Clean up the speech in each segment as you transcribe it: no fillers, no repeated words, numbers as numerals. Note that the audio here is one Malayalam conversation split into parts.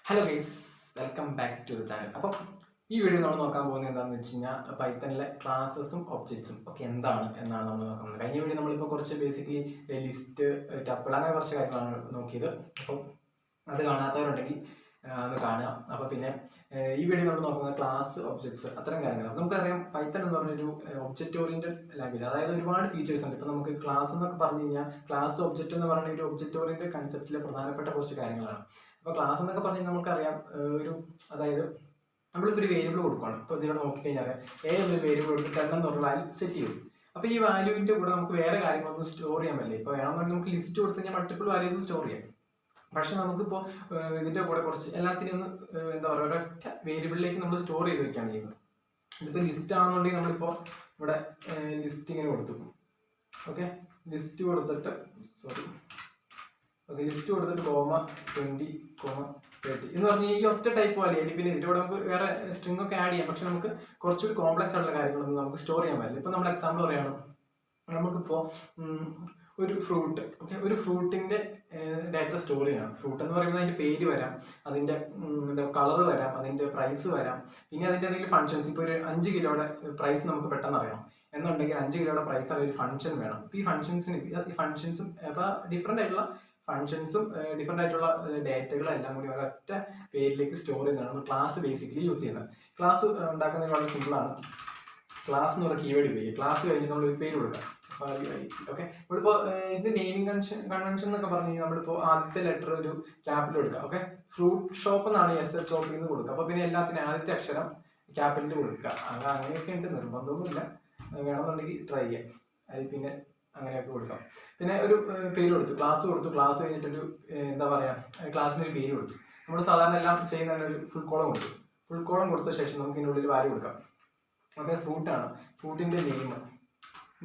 Hello guys, welcome back to the channel. അപ്പോൾ ഈ വീഡിയോ നമ്മൾ നോക്കാൻ പോകുന്നത് എന്താണെന്ന് വെച്ച് കഴിഞ്ഞാൽ പൈത്തണിലെ ക്ലാസ്സസും ഒബ്ജക്ട്സും ഒക്കെ എന്താണ് എന്നാണ് നമ്മൾ നോക്കുന്നത്. കഴിഞ്ഞ വീഡിയോ നമ്മളിപ്പോൾ കുറച്ച് ബേസിക്കലി ലിസ്റ്റ്, ടപ്പിൾ അങ്ങനെ കുറച്ച് കാര്യങ്ങളാണ് നോക്കിയത്. അപ്പോൾ അത് കാണാത്തവരുണ്ടെങ്കിൽ അത് കാണുക. അപ്പോൾ പിന്നെ ഈ വീഡിയോ നമ്മൾ നോക്കുന്നത് ക്ലാസ്, ഒബ്ജക്ട്സ്, അത്തരം കാര്യങ്ങളാണ്. നമുക്കറിയാം പൈത്തൺ എന്ന് പറഞ്ഞൊരു ഒബ്ജക്റ്റ് ഓറിയന്റഡ് ലാംഗ്വേജ്, അതായത് ഒരുപാട് ഫീച്ചേഴ്സ് ഉണ്ട്. ഇപ്പോൾ നമുക്ക് ക്ലാസ് എന്നൊക്കെ പറഞ്ഞു കഴിഞ്ഞാൽ ക്ലാസ് ഒബ്ജക്റ്റ് എന്ന് പറഞ്ഞ ഒരു ഒബ്ജക്റ്റ് ഓറിയന്റഡ് കൺസെപ്റ്റിലെ പ്രധാനപ്പെട്ട കുറച്ച് കാര്യങ്ങളാണ്. അപ്പോൾ ക്ലാസ് എന്നൊക്കെ പറഞ്ഞാൽ നമുക്കറിയാം അതായത് നമ്മളിപ്പോൾ ഒരു വേരിയബിൾ കൊടുക്കുകയാണ്. ഇപ്പോൾ ഇതിവിടെ നോക്കിക്കഴിഞ്ഞാൽ എ എന്നൊരു വേരിയബിൾ കൊടുത്ത് 10 എന്നുള്ള വാല്യൂ സെറ്റ് ചെയ്യും. അപ്പോൾ ഈ വാല്യൂവിൻ്റെ കൂടെ നമുക്ക് വേറെ കാര്യങ്ങളൊന്നും സ്റ്റോർ ചെയ്യാൻ പറ്റില്ല. ഇപ്പോൾ വേണമെന്നുണ്ടെങ്കിൽ നമുക്ക് ലിസ്റ്റ് കൊടുത്ത് കഴിഞ്ഞാൽ മൾട്ടിപ്പിൾ വാല്യൂസ് സ്റ്റോർ ചെയ്യാം. പക്ഷെ നമുക്കിപ്പോൾ ഇതിൻ്റെ കൂടെ കുറച്ച് എല്ലാത്തിനും ഒന്ന് എന്താ പറയുക, ഒരൊറ്റ വേരിയബിളിലേക്ക് നമ്മൾ സ്റ്റോർ ചെയ്ത് വെക്കുകയാണ് ചെയ്യുന്നത്. ഇതിപ്പോൾ ലിസ്റ്റ് ആണെന്നുണ്ടെങ്കിൽ നമ്മളിപ്പോൾ ഇവിടെ ലിസ്റ്റ് ഇങ്ങനെ കൊടുത്തു. ഓക്കെ, ലിസ്റ്റ് കൊടുത്തിട്ട് ലിസ്റ്റ് കൊടുത്തിട്ട് 20, 30 എന്ന് പറഞ്ഞാൽ ഈ ഒറ്റ ടൈപ്പ് വാല്യൂ. പിന്നെ ഇതിൻ്റെ കൂടെ നമുക്ക് വേറെ സ്ട്രിംഗ് ഒക്കെ ആഡ് ചെയ്യാം. പക്ഷെ നമുക്ക് കുറച്ചുകൂടി കോംപ്ലക്സ് ആയിട്ടുള്ള കാര്യങ്ങളൊന്നും നമുക്ക് സ്റ്റോർ ചെയ്യാൻ പറ്റില്ല. ഇപ്പോൾ നമ്മൾ എക്സാമ്പിൾ പറയുകയാണ്, നമുക്കിപ്പോൾ ഒരു ഫ്രൂട്ട്, ഓക്കെ, ഒരു ഫ്രൂട്ടിൻ്റെ ഡാറ്റ സ്റ്റോർ ചെയ്യണം. ഫ്രൂട്ട് എന്ന് പറയുമ്പോൾ അതിൻ്റെ പേര് വരാം, അതിൻ്റെ എന്താ കളർ വരാം, അതിൻ്റെ പ്രൈസ് വരാം, പിന്നെ അതിൻ്റെ എന്തെങ്കിലും ഫംഗ്ഷൻസ്. ഇപ്പോൾ ഒരു 5 കിലോയുടെ പ്രൈസ് നമുക്ക് പെട്ടെന്ന് അറിയണം എന്നുണ്ടെങ്കിൽ 5 കിലോയുടെ പ്രൈസ് അറിയാൻ ഒരു ഫംഗ്ഷൻ വേണം. അപ്പോൾ ഈ ഫംഗ്ഷൻസും അപ്പോൾ ഡിഫറെൻ്റ് ആയിട്ടുള്ള ഫംഗ്ഷൻസും ഡിഫറെൻ്റ് ആയിട്ടുള്ള ഡേറ്റകളെല്ലാം കൂടി ഒരൊറ്റ പേരിലേക്ക് സ്റ്റോർ ചെയ്യുന്നതാണ് ക്ലാസ് ബേസിക്കലി യൂസ് ചെയ്യുന്നത്. ക്ലാസ് ഉണ്ടാക്കുന്നത് വളരെ സിമ്പിളാണ്. ക്ലാസ് എന്ന് പറഞ്ഞ കീവേഡ് ഉപയോഗിക്കുക. ക്ലാസ് കഴിഞ്ഞിട്ട് നമ്മൾ ഒരു പേര് കൊടുക്കുക. ഓക്കെ, നമ്മളിപ്പോൾ ഇത് നെയിമിംഗ് കൺവെൻഷൻ എന്നൊക്കെ പറഞ്ഞു കഴിഞ്ഞാൽ നമ്മളിപ്പോൾ ആദ്യത്തെ ലെറ്റർ ഒരു ക്യാപിറ്റൽ കൊടുക്കുക. ഓക്കെ, ഫ്രൂട്ട് ഷോപ്പ് എന്നാണ് SHOP എന്ന് കൊടുക്കുക. അപ്പോൾ പിന്നെ എല്ലാത്തിനും ആദ്യത്തെ അക്ഷരം ക്യാപിറ്റൽ കൊടുക്കുക. അത് അങ്ങനെയൊക്കെ ഉണ്ട്, നിർബന്ധമൊന്നുമില്ല. വേണമെന്നുണ്ടെങ്കിൽ ട്രൈ ചെയ്യാം. അത് പിന്നെ അങ്ങനെയൊക്കെ കൊടുക്കാം. പിന്നെ ഒരു പേര് കൊടുത്തു, ക്ലാസ് കൊടുത്തു. ക്ലാസ് കഴിഞ്ഞിട്ടൊരു എന്താ പറയുക, ക്ലാസ്സിന് ഒരു പേര് കൊടുത്തു. നമ്മൾ സാധാരണ എല്ലാം ചെയ്യുന്ന ഒരു ഫുൾ കോളം കൊടുത്തു. ഫുൾ കോളം കൊടുത്ത ശേഷം നമുക്ക് ഇതിനുള്ളിൽ വാല്യൂ കൊടുക്കാം. ഓക്കെ, ഫ്രൂട്ടാണ്, ഫ്രൂട്ടിൻ്റെ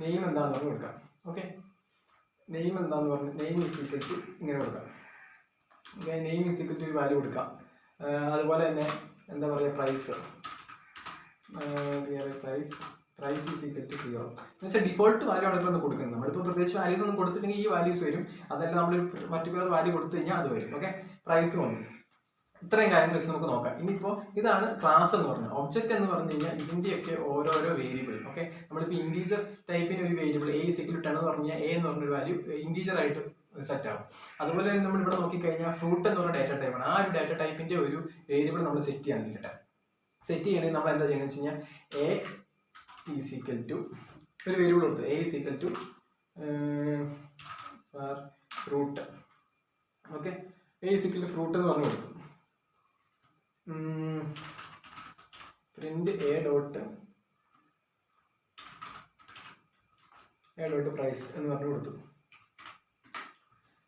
നെയിം എന്താണെന്ന് പറഞ്ഞ് കൊടുക്കാം. ഓക്കെ, നെയിം എന്താണെന്ന് പറഞ്ഞ് നെയിം ഈസ് ഈക്വൽ ടു ഇങ്ങനെ കൊടുക്കാം. Okay, name is equal to ഒരു വാല്യൂ കൊടുക്കാം. അതുപോലെ തന്നെ എന്താ പറയുക, പ്രൈസ് ഈസ് ഈക്വൽ ടു 0 എന്ന് വെച്ചാൽ ഡിഫോൾട്ട് വാല്യൂ ആണ് ഇപ്പോൾ ഒന്ന് കൊടുക്കുന്നത്. നമ്മളിപ്പോൾ പ്രത്യേകിച്ച് വാല്യൂസ് ഒന്നും കൊടുത്തില്ലെങ്കിൽ ഈ വാല്യൂസ് വരും. അതല്ല നമ്മൾ പർട്ടിക്കുലർ വാല്യൂ കൊടുത്തു കഴിഞ്ഞാൽ അത് വരും. ഓക്കെ, പ്രൈസ് വന്നു. ഇത്രയും കാര്യങ്ങൾ വെച്ച് നമുക്ക് നോക്കാം. ഇനിയിപ്പോൾ ഇതാണ് ക്ലാസ് എന്ന് പറഞ്ഞത്. ഒബ്ജക്റ്റ് എന്ന് പറഞ്ഞു കഴിഞ്ഞാൽ ഇതിൻ്റെയൊക്കെ ഓരോരോ വേരിയബിൾ. ഓക്കെ, നമ്മളിപ്പോൾ ഇൻറ്റീജർ ടൈപ്പിന് ഒരു വേരിയബിൾ A = 10 എന്ന് പറഞ്ഞു കഴിഞ്ഞാൽ A എന്ന് പറഞ്ഞൊരു വാല്യൂ ഇൻറ്റീജർ ആയിട്ട് സെറ്റ് ആവും. അതുപോലെ തന്നെ നമ്മളിവിടെ നോക്കിക്കഴിഞ്ഞാൽ ഫ്രൂട്ട് എന്ന് പറഞ്ഞ ഡാറ്റ ടൈപ്പാണ്. ആ ഒരു ഡാറ്റ ടൈപ്പിൻ്റെ ഒരു വേരിയബിൾ നമ്മൾ സെറ്റ് ചെയ്യാൻ വേണ്ടിയിട്ട് സെറ്റ് ചെയ്യണമെങ്കിൽ നമ്മൾ എന്താ ചെയ്യുന്നത് വെച്ച് കഴിഞ്ഞാൽ A = ഒരു വേരിയബിൾ കൊടുത്തു. A = fruit. Okay, A = fruit എന്ന് പറഞ്ഞു കൊടുത്തു. പ്രിന്റ് A ഡോട്ട് പ്രൈസ് എന്ന് പറഞ്ഞു കൊടുത്തു.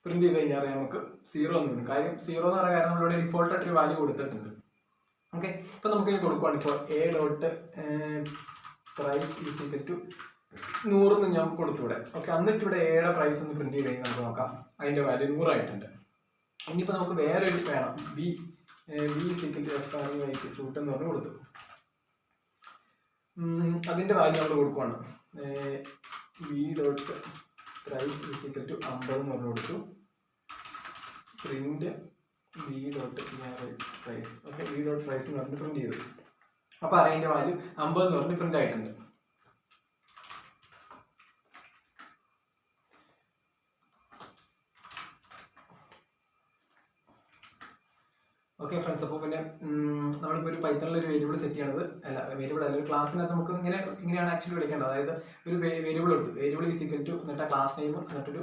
പ്രിന്റ് ചെയ്ത് കഴിഞ്ഞാൽ നമുക്ക് 0 എന്ന് വരും. കാര്യം 0 എന്ന് പറയുന്ന കാര്യം നമ്മളിവിടെ ഡിഫോൾട്ട് ആയിട്ടൊരു വാല്യൂ കൊടുത്തിട്ടുണ്ട്. ഓക്കെ, ഇപ്പം നമുക്ക് ഇത് കൊടുക്കുകയാണ്. ഇപ്പോൾ A dot price is equal to 100 എന്ന് ഞാൻ കൊടുത്തു ഇവിടെ. ഓക്കെ, എന്നിട്ട് ഇവിടെ എയുടെ പ്രൈസ് ഒന്ന് പ്രിന്റ് ചെയ്ത് കഴിഞ്ഞാൽ നമുക്ക് നോക്കാം, അതിൻ്റെ വാല്യൂ 100 ആയിട്ടുണ്ട്. ഇനിയിപ്പോൾ നമുക്ക് വേറെ ഒരു വേണം, B is equal to fruit എന്ന് പറഞ്ഞ് കൊടുത്തു. അതിൻ്റെ വാല്യൂ നമ്മൾ കൊടുക്കുകയാണ്. B dot price is equal to 50 എന്ന് പറഞ്ഞ് കൊടുത്തു. Print B dot price. Okay, B dot price എന്ന് പറഞ്ഞിട്ട് പ്രിന്റ് ചെയ്തു. അപ്പോൾ അതിൻ്റെ വാല്യൂ 50 എന്ന് പറഞ്ഞ് പ്രിന്റ് ആയിട്ടുണ്ട്. ഓക്കെ ഫ്രണ്ട്സ്, അപ്പോൾ പിന്നെ നമ്മളിപ്പോൾ ഒരു പൈത്തണിൽ ഒരു വേരിയബിൾ സെറ്റ് ചെയ്യണത് ഒരു ക്ലാസ്സിനകത്ത് നമുക്ക് ഇങ്ങനെയാണ് ആക്ച്വലി വിളിക്കേണ്ടത്. അതായത് ഒരു വേരിയബിൾ എടുത്തു. വേരിയബിൾ ഈസ് ഈക്വൽ ടു എന്നിട്ട് ക്ലാസ് നെയിം എന്നിട്ടൊരു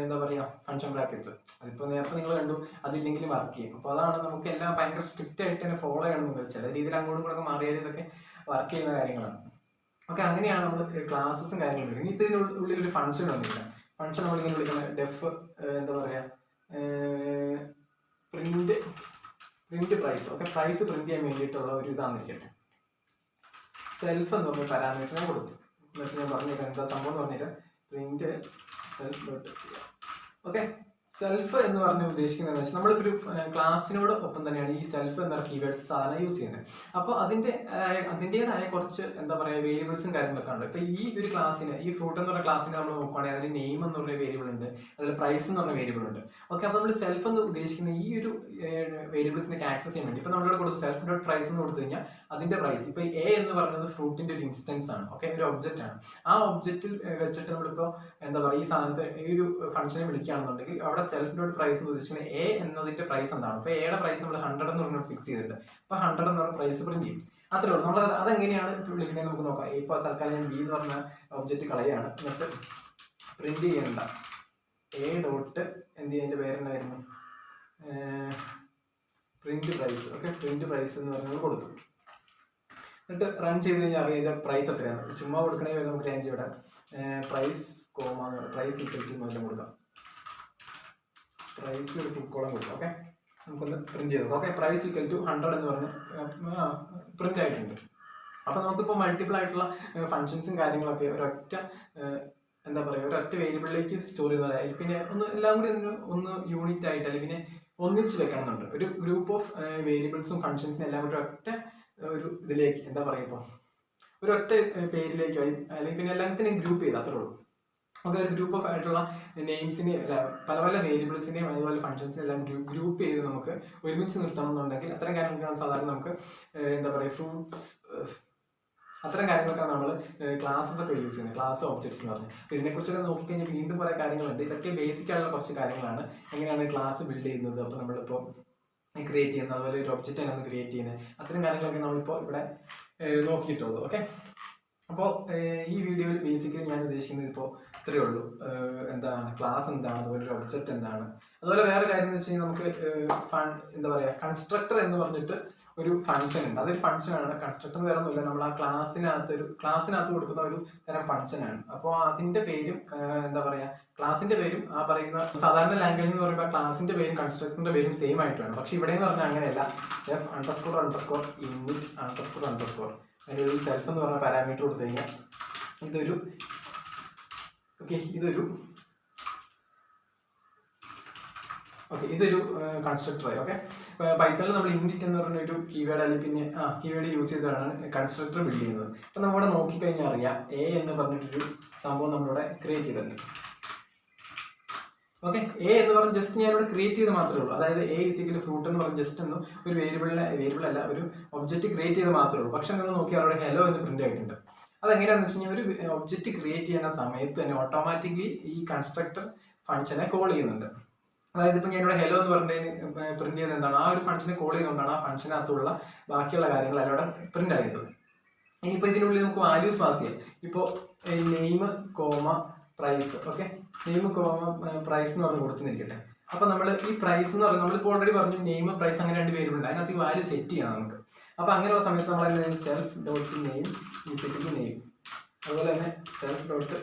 എന്താ പറയുക, ഫംഗ്ഷൻ ബ്രാക്കറ്റ്സ്. അതിപ്പോൾ നേരത്തെ നിങ്ങൾ കണ്ടു, അതില്ലെങ്കിലും വർക്ക് ചെയ്യും. അപ്പോൾ അതാണ് നമുക്ക് എല്ലാം ഭയങ്കര സ്ട്രിക്റ്റ് ആയിട്ട് തന്നെ ഫോളോ ചെയ്യണമെന്ന് ചില രീതിയിൽ അങ്ങോട്ടും കൂടെ മാറിയാൽ ഇതൊക്കെ വർക്ക് ചെയ്യുന്ന കാര്യങ്ങളാണ്. ഓക്കെ, അങ്ങനെയാണ് നമ്മൾ ക്ലാസ്സും കാര്യങ്ങളും വിളിക്കുന്നത്. ഇനിയിപ്പോൾ ഇതിനുള്ളിൽ ഒരു ഫംഗ്ഷൻ വന്നില്ല. ഫംഗ്ഷൻ നമ്മളിങ്ങനെ വിളിക്കുന്നത് ഡെഫ് എന്താ പറയുക, print price. Okay, price print ചെയ്യാൻ വേണ്ടിയിട്ടുള്ള ഒരു ഇതാന്നിരിക്കട്ടെ. സെൽഫ് എന്ന് പറഞ്ഞ പാരാമീറ്റർ ഞാൻ കൊടുത്തു. എന്നിട്ട് ഞാൻ പറഞ്ഞിട്ട് എന്താ സംഭവം എന്ന് പറഞ്ഞിട്ട് print self dot. Okay, self എന്ന് പറഞ്ഞ് ഉദ്ദേശിക്കുന്നത് വെച്ചാൽ നമ്മളിപ്പോൾ ഒരു ക്ലാസ്സിനോട് ഒപ്പം തന്നെയാണ് ഈ സെൽഫ് എന്ന കീവേഡ്സ് സാധാരണ യൂസ് ചെയ്യുന്നത്. അപ്പോൾ അതിൻ്റെതായ കുറച്ച് എന്താ പറയുക വേരിയബിൾസും കാര്യങ്ങളൊക്കെ ഉണ്ട്. ഇപ്പോൾ ഈ ഒരു ക്ലാസ്സിന്, ഈ ഫ്രൂട്ട് എന്ന് പറഞ്ഞ ക്ലാസ്സിന് നമ്മൾ നോക്കുകയാണെങ്കിൽ അതിൽ നെയിം എന്ന് പറഞ്ഞ വേരിയബിൾ ഉണ്ട്, അതിൽ പ്രൈസ് എന്ന് പറഞ്ഞ വേരിയബിൾ ഉണ്ട്. ഓക്കെ, അപ്പോൾ നമ്മൾ സെൽഫ് എന്ന് ഉദ്ദേശിക്കുന്ന ഈ ഒരു വേരിയബിൾസിനൊക്കെ ആക്സസ് ചെയ്യാൻ വേണ്ടി ഇപ്പോൾ നമ്മളിവിടെ കൊടുത്ത് സെൽഫ് ഡോട്ട് പ്രൈസ് എന്ന് കൊടുത്തു കഴിഞ്ഞാൽ അതിന്റെ പ്രൈസ്, ഇപ്പോൾ എ എന്ന് പറയുന്നത് ഫ്രൂട്ടിന്റെ ഒരു ഇൻസ്റ്റൻസ് ആണ്. ഓക്കെ, ഒരു ഒബ്ജക്റ്റ് ആണ്. ആ ഒബ്ജക്റ്റിൽ വെച്ചിട്ട് നമ്മളിപ്പോൾ എന്താ പറയുക, ഈ സാധനത്തെ ഈ ഒരു ഫംഗ്ഷനെ വിളിക്കുകയാണെന്നുണ്ടെങ്കിൽ അവിടെ സെൽഫ് ഡോട്ട് പ്രൈസ് എന്ന് ഉദ്ദേശിക്കുന്നത് എ എന്നതിന്റെ പ്രൈസ് എന്താണ്. അപ്പോൾ എയുടെ പ്രൈസ് നമ്മൾ 100 എന്ന് പറഞ്ഞാൽ ഫിക്സ് ചെയ്തിട്ടുണ്ട്. അപ്പോൾ 100 എന്ന് പറഞ്ഞ പ്രൈസ് പ്രിന്റ് ചെയ്യും. അത്രേ ഉള്ളൂ. നമ്മൾ അതെങ്ങനെയാണ് വിളിക്കുന്നത് നമുക്ക് നോക്കാം. ഇപ്പോൾ തൽക്കാലം ഞാൻ ബി എന്ന് പറഞ്ഞ ഒബ്ജക്റ്റ് കളയാണ്. എന്നിട്ട് പ്രിന്റ് ചെയ്യേണ്ട എ ഡോട്ട് എന്ത് ചെയ്യുന്നതിന്റെ പേരെന്നായിരുന്നു, print price. Okay, print price എന്ന് പറഞ്ഞത് കൊടുത്തു. എന്നിട്ട് റൺ ചെയ്ത് കഴിഞ്ഞാൽ അറിയാം ഇതിന്റെ പ്രൈസ് എത്രയാണ്. ചുമ്മാ കൊടുക്കണമെങ്കിൽ നമുക്ക് റേഞ്ച് ഇവിടെ price comma price equal to എന്നെല്ലാം കൊടുക്കാം. പ്രൈസ് ഒരു ഫുൾ കോളം കൊടുക്കാം. ഓക്കെ, നമുക്കൊന്ന് പ്രിന്റ് ചെയ്തു. ഓക്കെ, പ്രൈസ് ഈക്വൽ ടു 100 എന്ന് പറഞ്ഞ് പ്രിന്റ് ആയിട്ടുണ്ട്. അപ്പോൾ നമുക്കിപ്പോൾ മൾട്ടിപ്പിൾ ആയിട്ടുള്ള ഫംഗ്ഷൻസും കാര്യങ്ങളൊക്കെ ഒരൊറ്റ എന്താ പറയുക, ഒരൊറ്റ വേരിയബിളിലേക്ക് സ്റ്റോർ ചെയ്യുന്നതായി. പിന്നെ എല്ലാം കൂടി ഒന്ന് യൂണിറ്റ് ആയിട്ട് അല്ലെങ്കിൽ പിന്നെ ഒന്നിച്ച് വെക്കണമെന്നുണ്ട്. ഒരു ഗ്രൂപ്പ് ഓഫ് വേരിയബിൾസും ഫംഗ്ഷൻസിനും എല്ലാം കൂടി ഒറ്റ ഒരു ഇതിലേക്ക് എന്താ പറയുക, ഇപ്പോൾ ഒരൊറ്റ പേരിലേക്ക് അല്ലെങ്കിൽ പിന്നെ എല്ലാത്തിനെയും ഗ്രൂപ്പ് ചെയ്ത് അത്രേ ഉള്ളൂ. നമുക്ക് ഒരു ഗ്രൂപ്പ് ഓഫ് ആയിട്ടുള്ള നെയിംസിനെ പല പല വേരിയബിൾസിനെയും അതുപോലെ ഫംഗ്ഷൻസിനെ എല്ലാം ഗ്രൂപ്പ് ചെയ്ത് നമുക്ക് ഒരുമിച്ച് നിർത്തണം എന്നുണ്ടെങ്കിൽ അത്തരം കാര്യങ്ങളൊക്കെയാണ് സാധാരണ നമുക്ക് എന്താ പറയുക ഫ്രൂട്ട്സ്, അത്തരം കാര്യങ്ങളൊക്കെ നമ്മൾ ക്ലാസ്സസ് ഒക്കെ യൂസ് ചെയ്യുന്നത്, ക്ലാസ് ഒബ്ജക്ട്സ് എന്ന് പറഞ്ഞാൽ. ഇതിനെക്കുറിച്ചൊക്കെ നോക്കിക്കഴിഞ്ഞാൽ വീണ്ടും കുറേ കാര്യങ്ങളുണ്ട്. ഇതൊക്കെ ബേസിക് ആയിട്ടുള്ള കുറച്ച് കാര്യങ്ങളാണ്. എങ്ങനെയാണ് ക്ലാസ് ബിൽഡ് ചെയ്യുന്നത്, അപ്പോൾ നമ്മളിപ്പോൾ ക്രിയേറ്റ് ചെയ്യുന്നത്, അതുപോലെ ഒരു ഒബ്ജക്റ്റ് എങ്ങനെ ക്രിയേറ്റ് ചെയ്യുന്നത്, അത്തരം കാര്യങ്ങളൊക്കെ നമ്മളിപ്പോൾ ഇവിടെ നോക്കിയിട്ടുള്ളൂ. ഓക്കെ, അപ്പോൾ ഈ വീഡിയോയിൽ ബേസിക്കലി ഞാൻ ഉദ്ദേശിക്കുന്നത് ഇപ്പോൾ ഇത്രയേ ഉള്ളൂ. എന്താണ് ക്ലാസ് എന്താണ്, അതുപോലെ ഒരു ഒബ്ജക്റ്റ് എന്താണ്. അതുപോലെ വേറെ കാര്യം എന്ന് വെച്ച് കഴിഞ്ഞാൽ നമുക്ക് എന്താ പറയുക, കൺസ്ട്രക്ടർ എന്ന് പറഞ്ഞിട്ട് ഒരു ഫംഗ്ഷൻ ഉണ്ട്. അതൊരു ഫംഗ്ഷനാണ്. കൺസ്ട്രക്ടർ വേറെ ഒന്നുമില്ല, നമ്മൾ ആ ക്ലാസ്സിനകത്ത് കൊടുക്കുന്ന ഒരു തരം ഫംഗ്ഷനാണ്. അപ്പോൾ അതിന്റെ പേരും എന്താ പറയുക, ക്ലാസിന്റെ പേരും ആ പറയുന്ന സാധാരണ ലാംഗ്വേജ് എന്ന് പറയുമ്പോൾ ക്ലാസിന്റെ പേരും കൺസ്ട്രക്ടറിന്റെ പേരും സെയിം ആയിട്ട് വേണം. പക്ഷെ ഇവിടെ എന്ന് പറഞ്ഞാൽ അങ്ങനെയല്ല. f__init___ അതിനൊരു സെൽഫ് എന്ന് പറഞ്ഞ പാരാമീറ്റർ കൊടുത്തു കഴിഞ്ഞാൽ ഇതൊരു കൺസ്ട്രക്ടറായി. ഓക്കെ, പൈത്തണിൽ നമ്മൾ ഇൻഡിറ്റ് എന്ന് പറഞ്ഞ ഒരു കീവേഡ് അല്ലെങ്കിൽ പിന്നെ കീവേഡ് യൂസ് ചെയ്താണ് കൺസ്ട്രക്ടർ ബിൽഡ് ചെയ്യുന്നത്. അപ്പോൾ നമ്മളിവിടെ നോക്കിക്കഴിഞ്ഞാൽ അറിയാം എ എന്ന് പറഞ്ഞിട്ടൊരു സംഭവം നമ്മളിവിടെ ക്രിയേറ്റ് ചെയ്തിട്ടുണ്ട്. ഓക്കെ, എ എന്ന് പറഞ്ഞ് ജസ്റ്റ് ഞാനിവിടെ ക്രിയേറ്റ് ചെയ്ത് മാത്രമേ ഉള്ളൂ. അതായത് എ ഈസിക്കൽ ഫ്രൂട്ട് എന്ന് പറഞ്ഞ് ജസ്റ്റ് ഒന്ന് ഒരു വേരിയബിൾ അല്ല, ഒരു ഒബ്ജക്റ്റ് ക്രിയേറ്റ് ചെയ്ത് മാത്രമേ ഉള്ളൂ. പക്ഷെ നിങ്ങൾ നോക്കിയാൽ അവിടെ ഹെലോ എന്ന് പ്രിന്റ് ആയിട്ടുണ്ട്. അതെങ്ങനെയാണെന്ന് വെച്ച് കഴിഞ്ഞാൽ ഒരു ഒബ്ജക്റ്റ് ക്രിയേറ്റ് ചെയ്യുന്ന സമയത്ത് തന്നെ ഓട്ടോമാറ്റിക്കലി ഈ കൺസ്ട്രക്ടർ ഫംഗ്ഷനെ കോൾ ചെയ്യുന്നുണ്ട്. അതായത് ഇപ്പോൾ ഞാനിവിടെ ഹെലോ എന്ന് പറഞ്ഞ് പ്രിന്റ് ചെയ്യുന്നത് എന്താണ്, ആ ഒരു ഫംഗ്ഷനെ കോൾ ചെയ്യുന്നതുകൊണ്ടാണ് ആ ഫംഗ്ഷനകത്തുള്ള ബാക്കിയുള്ള കാര്യങ്ങൾ അവിടെ പ്രിന്റ് ആയിരുന്നത്. ഇനിയിപ്പോൾ ഇതിനുള്ളിൽ നമുക്ക് വാല്യൂസ് പാസ് ചെയ്യാം. ഇപ്പോൾ name comma price. Okay, name comma price എന്ന് പറഞ്ഞ് കൊടുത്തുന്നിരിക്കട്ടെ. അപ്പോൾ നമ്മൾ ഈ പ്രൈസ് എന്ന് പറഞ്ഞാൽ നമ്മളിപ്പോൾ ഓൾറെഡി പറഞ്ഞു നെയിം പ്രൈസ് അങ്ങനെ രണ്ട് വേരിയബിൾ ഉണ്ട്. അതിനകത്ത് ഈ വാല്യൂ സെറ്റ് ചെയ്യണം നമുക്ക്. അപ്പോൾ അങ്ങനെയുള്ള സമയത്ത് നമ്മൾ self dot name is equal to name, അതുപോലെ തന്നെ self dot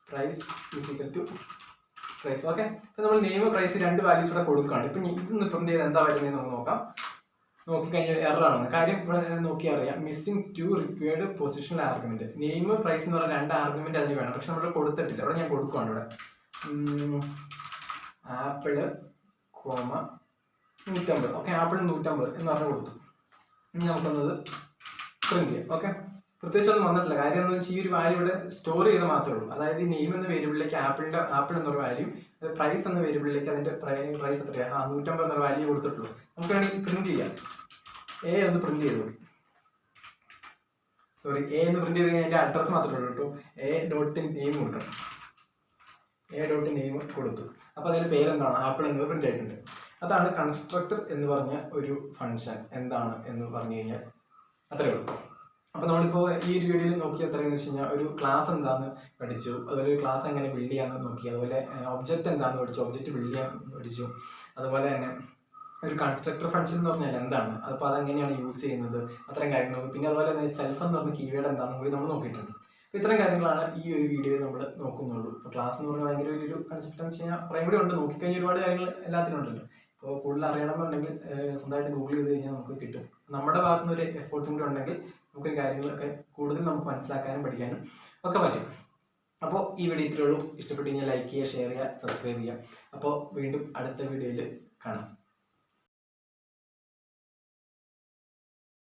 price is equal to price. Okay, അപ്പോൾ നമ്മൾ നെയിം പ്രൈസ് രണ്ട് വാല്യൂസ് ഇവിടെ കൊടുക്കുകയാണ്. ഇപ്പം ഇതൊന്ന് പ്രിന്റ് ചെയ്ത് എന്താ വരുന്നത് നമുക്ക് നോക്കാം. നോക്കിക്കഴിഞ്ഞാൽ എററാണ് കാര്യം. ഇവിടെ നോക്കിയാൽ അറിയാം, missing 2 required positional argument. Name price എന്ന് പറഞ്ഞാൽ 2 ആർഗ്യുമെന്റ് അതിന് വേണം, പക്ഷെ നമ്മൾ കൊടുത്തിട്ടില്ല. ഇവിടെ ഞാൻ കൊടുക്കുകയാണ്. ഇവിടെ ആപ്പിള് കോമ 150. ഓക്കെ, ആപ്പിൾ 150 എന്ന് പറഞ്ഞ് കൊടുത്തു. ഇനി നമുക്കൊന്നത് പ്രിന്റ് ചെയ്യാം. ഓക്കെ, പ്രത്യേകിച്ച് ഒന്നും വന്നിട്ടില്ല. കാര്യം എന്ന് വെച്ചാൽ ഈ ഒരു വാല്യൂ ഇവിടെ സ്റ്റോർ ചെയ്ത് മാത്രമേ ഉള്ളൂ. അതായത് ഈ നെയിം എന്ന വേരിയബിളിലേക്ക് ആപ്പിൾ എന്നൊരു വാല്യൂ, പ്രൈസ് എന്ന വേരിയബിളിലേക്ക് അതിന്റെ പ്രൈസ് എത്രയാണ് 150 എന്നൊരു വാല്യൂ കൊടുത്തിട്ടുള്ളൂ. നമുക്ക് വേണമെങ്കിൽ പ്രിന്റ് ചെയ്യാം. എ ഒന്ന് പ്രിന്റ് ചെയ്തു. എ എന്ന് പ്രിന്റ് ചെയ്ത് കഴിഞ്ഞാൽ അതിന്റെ അഡ്രസ് മാത്രമേ ഉള്ളൂ കേട്ടോ. എ ഡോട്ട് നെയിം കൊടുക്കണം. എ ഡോട്ട് നെയിം കൊടുത്തു. അപ്പോൾ അതിന്റെ പേരെന്താണ്, ആപ്പിൾ എന്ന് പ്രിന്റ് ആയിട്ടുണ്ട്. അതാണ് കൺസ്ട്രക്ടർ എന്ന് പറഞ്ഞ ഒരു ഫംഗ്ഷൻ എന്താണ് എന്ന് പറഞ്ഞു കഴിഞ്ഞാൽ അത്രയേ ഉള്ളൂ. അപ്പോൾ നമ്മളിപ്പോൾ ഈ ഒരു വീഡിയോയിൽ നോക്കി എത്രയെന്ന് വെച്ച് കഴിഞ്ഞാൽ ഒരു ക്ലാസ് എന്താണെന്ന് പഠിച്ചു, അതുപോലെ ഒരു ക്ലാസ് എങ്ങനെ ബിൽഡ് ചെയ്യാമെന്ന് നോക്കി, അതുപോലെ ഒബ്ജക്റ്റ് എന്താണെന്ന് പഠിച്ചു, ഒബ്ജക്റ്റ് ബിൽഡ് ചെയ്യാൻ പഠിച്ചു, അതുപോലെ തന്നെ ഒരു കൺസ്ട്രക്ടർ ഫംഗ്ഷൻ എന്ന് പറഞ്ഞാൽ എന്താണ്, അപ്പോൾ അതെങ്ങനെയാണ് യൂസ് ചെയ്യുന്നത്, അത്തരം കാര്യങ്ങൾ. പിന്നെ അതുപോലെ തന്നെ സെൽഫ് എന്ന് പറഞ്ഞ കീവേഡ് എന്താണെന്ന് കൂടി നമ്മൾ നോക്കിയിട്ടുണ്ട്. അപ്പോൾ ഇത്തരം കാര്യങ്ങളാണ് ഈ ഒരു വീഡിയോയിൽ നമ്മൾ നോക്കുന്നുള്ളൂ. ഇപ്പോൾ ക്ലാസ് എന്ന് പറഞ്ഞാൽ ഭയങ്കര വലിയൊരു കൺസെപ്റ്റ് എന്ന് വെച്ച് കഴിഞ്ഞാൽ കുറേ കൂടി ഉണ്ട്. നോക്കിക്കഴിഞ്ഞാൽ ഒരുപാട് കാര്യങ്ങൾ എല്ലാത്തിനും ഉണ്ടല്ലോ. അപ്പോൾ കൂടുതൽ അറിയണമെന്നുണ്ടെങ്കിൽ സ്വന്തമായിട്ട് ഗൂഗിൾ ചെയ്ത് കഴിഞ്ഞാൽ നമുക്ക് കിട്ടും. നമ്മുടെ ഭാഗത്തുനിന്ന് ഒരു എഫേർട്ടും കൂടി ഉണ്ടെങ്കിൽ നമുക്ക് കാര്യങ്ങളൊക്കെ കൂടുതൽ നമുക്ക് മനസ്സിലാക്കാനും പഠിക്കാനും ഒക്കെ പറ്റും. അപ്പോൾ ഈ വീഡിയോ ഇത്രയേ ഉള്ളൂ. ഇഷ്ടപ്പെട്ട് കഴിഞ്ഞാൽ ലൈക്ക് ചെയ്യുക, ഷെയർ ചെയ്യുക, സബ്സ്ക്രൈബ് ചെയ്യുക. അപ്പോൾ വീണ്ടും അടുത്ത വീഡിയോയിൽ കാണാം.